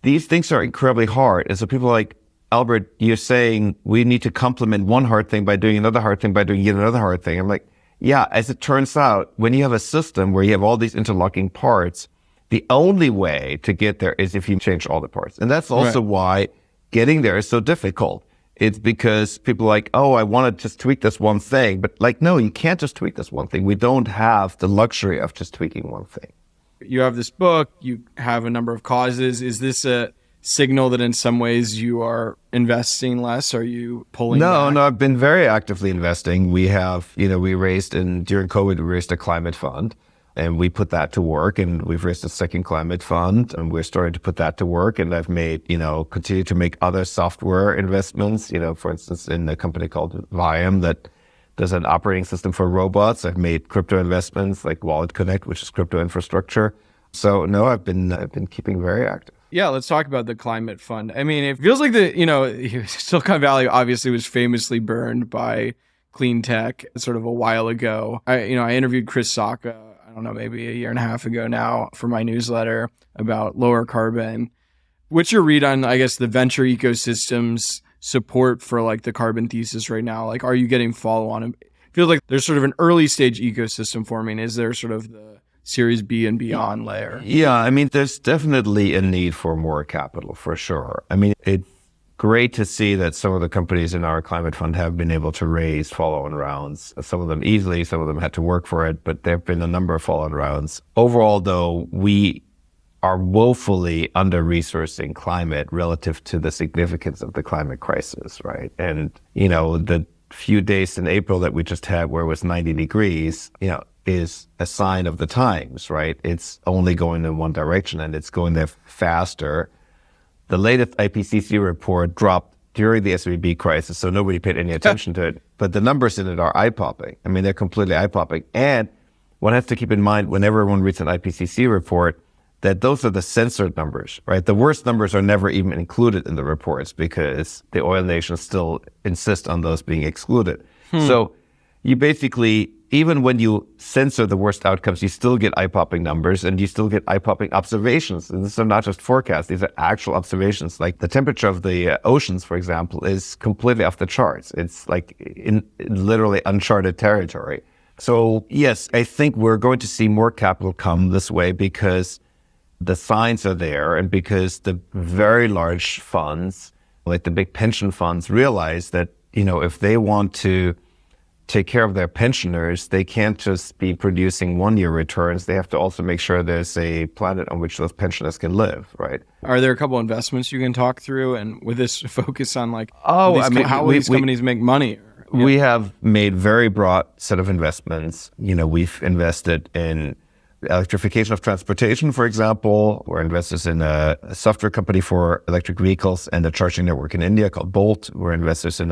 these things are incredibly hard. And so people are like, Albert, you're saying we need to complement one hard thing by doing another hard thing by doing yet another hard thing. I'm like, yeah, as it turns out, when you have a system where you have all these interlocking parts, the only way to get there is if you change all the parts. And that's also why getting there is so difficult. It's because people are like, oh, I want to just tweak this one thing. But no, you can't just tweak this one thing. We don't have the luxury of just tweaking one thing. You have this book, you have a number of causes. Is this a signal that in some ways you are investing less? Are you pulling back? No, I've been very actively investing. We have, during COVID, we raised a climate fund. And we put that to work, and we've raised a second climate fund, and we're starting to put that to work. And I've made, continue to make other software investments, for instance, in a company called Viam that does an operating system for robots. I've made crypto investments like Wallet Connect, which is crypto infrastructure. So no, I've been keeping very active. Yeah, let's talk about the climate fund. I mean, it feels like Silicon Valley obviously was famously burned by clean tech sort of a while ago. I interviewed Chris Sacca, I don't know, maybe a year and a half ago now for my newsletter about lower carbon. What's your read on, I guess, the venture ecosystem's support for the carbon thesis right now? Are you getting follow on? It feels like there's sort of an early stage ecosystem forming. Is there sort of the Series B and beyond layer? Yeah, there's definitely a need for more capital for sure. It's great to see that some of the companies in our climate fund have been able to raise follow-on rounds. Some of them easily, some of them had to work for it, but there have been a number of follow-on rounds. Overall, though, we are woefully under-resourcing climate relative to the significance of the climate crisis, right? And, the few days in April that we just had where it was 90 degrees, is a sign of the times, right? It's only going in one direction and it's going there faster. The latest IPCC report dropped during the SVB crisis, so nobody paid any attention to it. But the numbers in it are eye-popping. I mean, they're completely eye-popping. And one has to keep in mind whenever one reads an IPCC report that those are the censored numbers, right? The worst numbers are never even included in the reports because the oil nations still insist on those being excluded. So you basically, even when you censor the worst outcomes, you still get eye-popping numbers and you still get eye-popping observations. And these are not just forecasts, these are actual observations. Like the temperature of the oceans, for example, is completely off the charts. It's like in literally uncharted territory. So yes, I think we're going to see more capital come this way because the signs are there and because the very large funds, like the big pension funds, realize that, if they want to take care of their pensioners, they can't just be producing one-year returns. They have to also make sure there's a planet on which those pensioners can live, right? Are there a couple investments you can talk through? And with this focus on how these companies make money? We have made very broad set of investments. We've invested in electrification of transportation, for example. We're investors in a software company for electric vehicles and a charging network in India called Bolt. We're investors in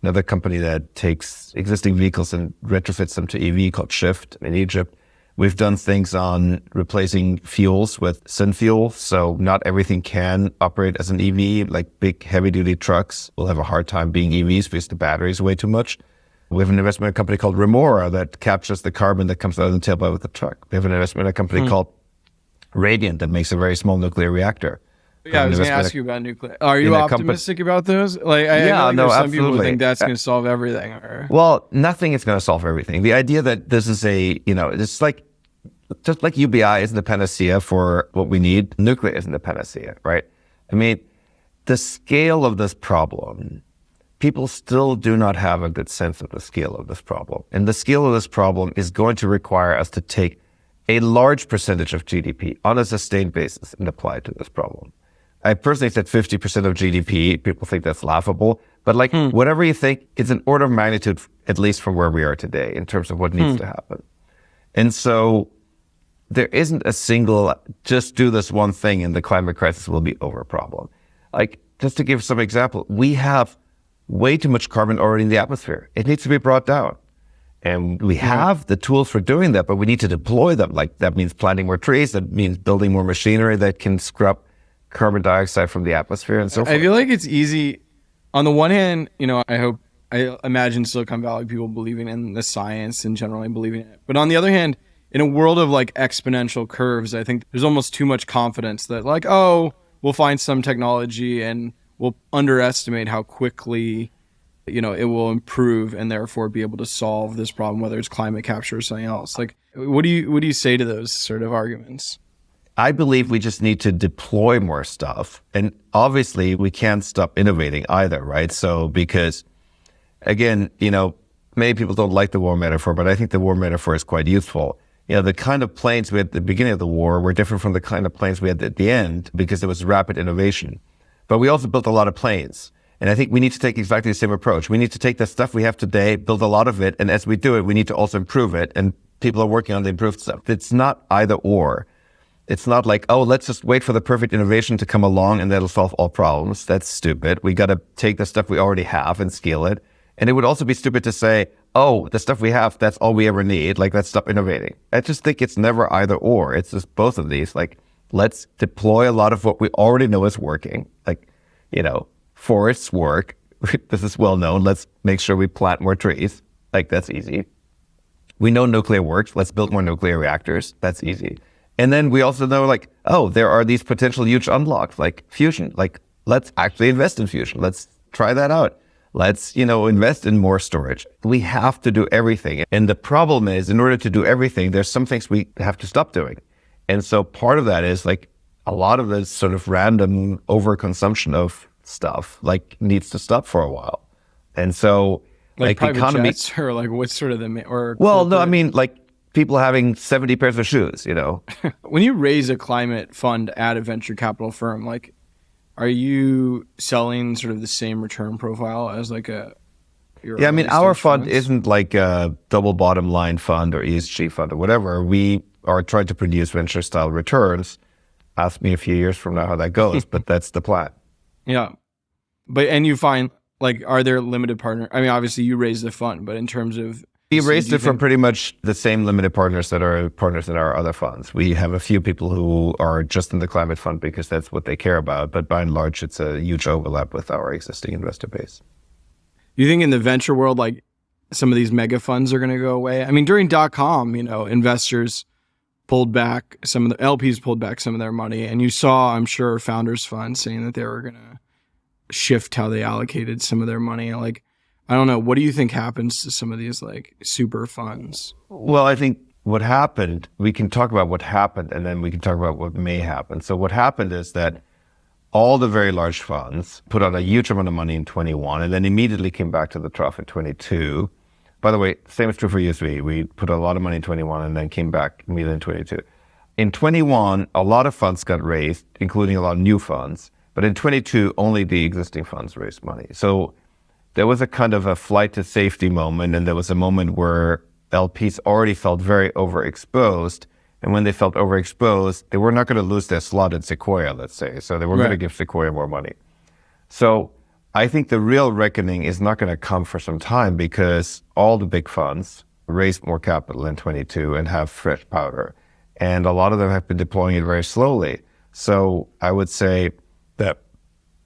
another company that takes existing vehicles and retrofits them to EV called Shift in Egypt. We've done things on replacing fuels with synfuel. So not everything can operate as an EV, like big heavy-duty trucks will have a hard time being EVs because the batteries weigh too much. We have an investment in a company called Remora that captures the carbon that comes out of the tailpipe of the truck. We have an investment in a company called Radiant that makes a very small nuclear reactor. Yeah, I was going to ask you about nuclear. Are you optimistic about those? I know there's some people who think that's going to solve everything. Well, nothing is going to solve everything. The idea that this is it's like, just like UBI isn't the panacea for what we need, nuclear isn't the panacea, right? I mean, the scale of this problem, people still do not have a good sense of the scale of this problem. And the scale of this problem is going to require us to take a large percentage of GDP on a sustained basis and apply it to this problem. I personally said 50% of GDP. People think that's laughable. But whatever you think, it's an order of magnitude, at least from where we are today, in terms of what needs to happen. And so there isn't a single, just do this one thing and the climate crisis will be over problem. Just to give some example, we have way too much carbon already in the atmosphere. It needs to be brought down. And we have the tools for doing that, but we need to deploy them. That means planting more trees. That means building more machinery that can scrub carbon dioxide from the atmosphere and so forth. I feel like it's easy. On the one hand, I imagine Silicon Valley people believing in the science and generally believing in it. But on the other hand, in a world of exponential curves, I think there's almost too much confidence that we'll find some technology and we'll underestimate how quickly, it will improve and therefore be able to solve this problem, whether it's climate capture or something else. What do you say to those sort of arguments? I believe we just need to deploy more stuff. And obviously we can't stop innovating either, right? So because again, many people don't like the war metaphor, but I think the war metaphor is quite useful. The kind of planes we had at the beginning of the war were different from the kind of planes we had at the end because there was rapid innovation. But we also built a lot of planes. And I think we need to take exactly the same approach. We need to take the stuff we have today, build a lot of it. And as we do it, we need to also improve it. And people are working on the improved stuff. It's not either or. It's not let's just wait for the perfect innovation to come along and that'll solve all problems. That's stupid. We got to take the stuff we already have and scale it. And it would also be stupid to say, the stuff we have, that's all we ever need. Let's stop innovating. I just think it's never either or. It's just both of these. Let's deploy a lot of what we already know is working. Forests work. This is well known. Let's make sure we plant more trees. That's easy. We know nuclear works. Let's build more nuclear reactors. That's easy. And then we also know there are these potential huge unlocks like fusion. Let's actually invest in fusion. Let's try that out. Let's, invest in more storage. We have to do everything. And the problem is, in order to do everything, there's some things we have to stop doing. And so part of that is a lot of this sort of random overconsumption of stuff needs to stop for a while. And so private economy jets or what's sort of the or no, I mean people having 70 pairs of shoes, When you raise a climate fund at a venture capital firm, are you selling sort of the same return profile as a your Yeah, I mean, early our stage fund funds? isn't like a double bottom line fund or ESG fund or whatever. We are trying to produce venture style returns. Ask me a few years from now how that goes, but that's the plan. Yeah. And you find, like, are there limited partner? I mean, obviously you raise the fund, but in terms of We do raised you it from think- pretty much the same limited partners that are partners in our other funds. We have a few people who are just in the climate fund because that's what they care about. But by and large, it's a huge overlap with our existing investor base. you think in the venture world, like some of these mega funds are going to go away? I mean, during .com, investors pulled back, some of the LPs pulled back some of their money. And you saw, I'm sure, Founders Fund saying that they were going to shift how they allocated some of their money. Like, I don't know. What do you think happens to some of these like super funds? Well, I think what happened, we can talk about what happened and then we can talk about what may happen. So what happened is that all the very large funds put out a huge amount of money in 21 and then immediately came back to the trough in 22. By the way, same is true for USV. We put a lot of money in 21 and then came back immediately in 22. In 21, a lot of funds got raised, including a lot of new funds. But in 22, only the existing funds raised money. So there was a kind of a flight to safety moment, and there was a moment where LPs already felt very overexposed. And when they felt overexposed, they were not going to lose their slot in Sequoia, let's say. So they were going to give Sequoia more money. So I think the real reckoning is not going to come for some time because all the big funds raised more capital in 22 and have fresh powder. And a lot of them have been deploying it very slowly. So I would say that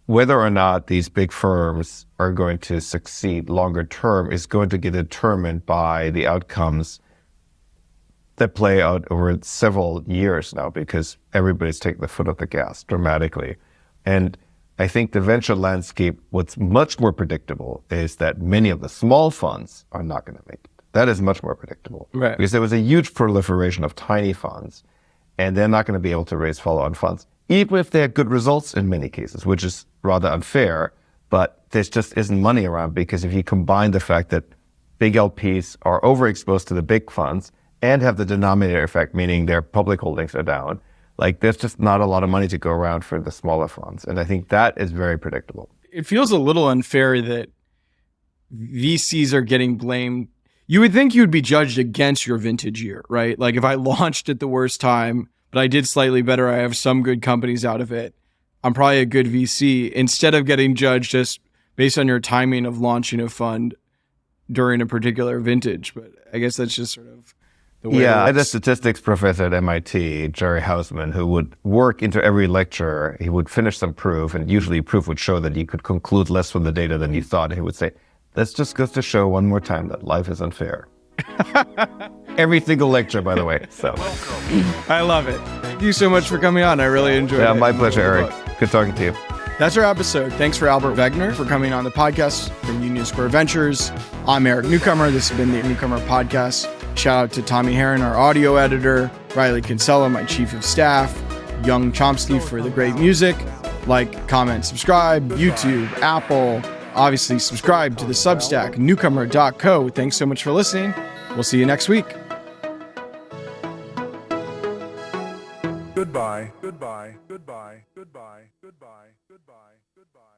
whether or not these big firms are going to succeed longer term is going to get determined by the outcomes that play out over several years now because everybody's taking the foot off the gas dramatically. And I think the venture landscape, what's much more predictable is that many of the small funds are not going to make it. That is much more predictable. Right. Because there was a huge proliferation of tiny funds and they're not going to be able to raise follow-on funds, even if they had good results in many cases, which is rather unfair, but there just isn't money around because if you combine the fact that big LPs are overexposed to the big funds and have the denominator effect, meaning their public holdings are down, like there's just not a lot of money to go around for the smaller funds. And I think that is very predictable. It feels a little unfair that VCs are getting blamed. You would think you would be judged against your vintage year, right? Like if I launched at the worst time, but I did slightly better, I have some good companies out of it, I'm probably a good VC, instead of getting judged just based on your timing of launching a fund during a particular vintage. But I guess that's just sort of the way Yeah, I it had a works. statistics professor at MIT, Jerry Hausman, who would work into every lecture. He would finish some proof, and usually proof would show that you could conclude less from the data than you thought. He would say, "This just goes to show one more time that life is unfair." Every single lecture, by the way. So, I love it. Thank you so much for coming on. I really enjoyed it. yeah, my pleasure, Eric. Good talking to you. That's our episode. Thanks for Albert Wenger for coming on the podcast from Union Square Ventures. I'm Eric Newcomer. This has been the Newcomer Podcast. Shout out to Tommy Herron, our audio editor, Riley Kinsella, my chief of staff, Young Chomsky for the great music. Like, comment, subscribe, YouTube, Apple. Obviously, subscribe to the Substack, newcomer.co. Thanks so much for listening. We'll see you next week. Goodbye, goodbye, goodbye, goodbye, goodbye, goodbye, goodbye.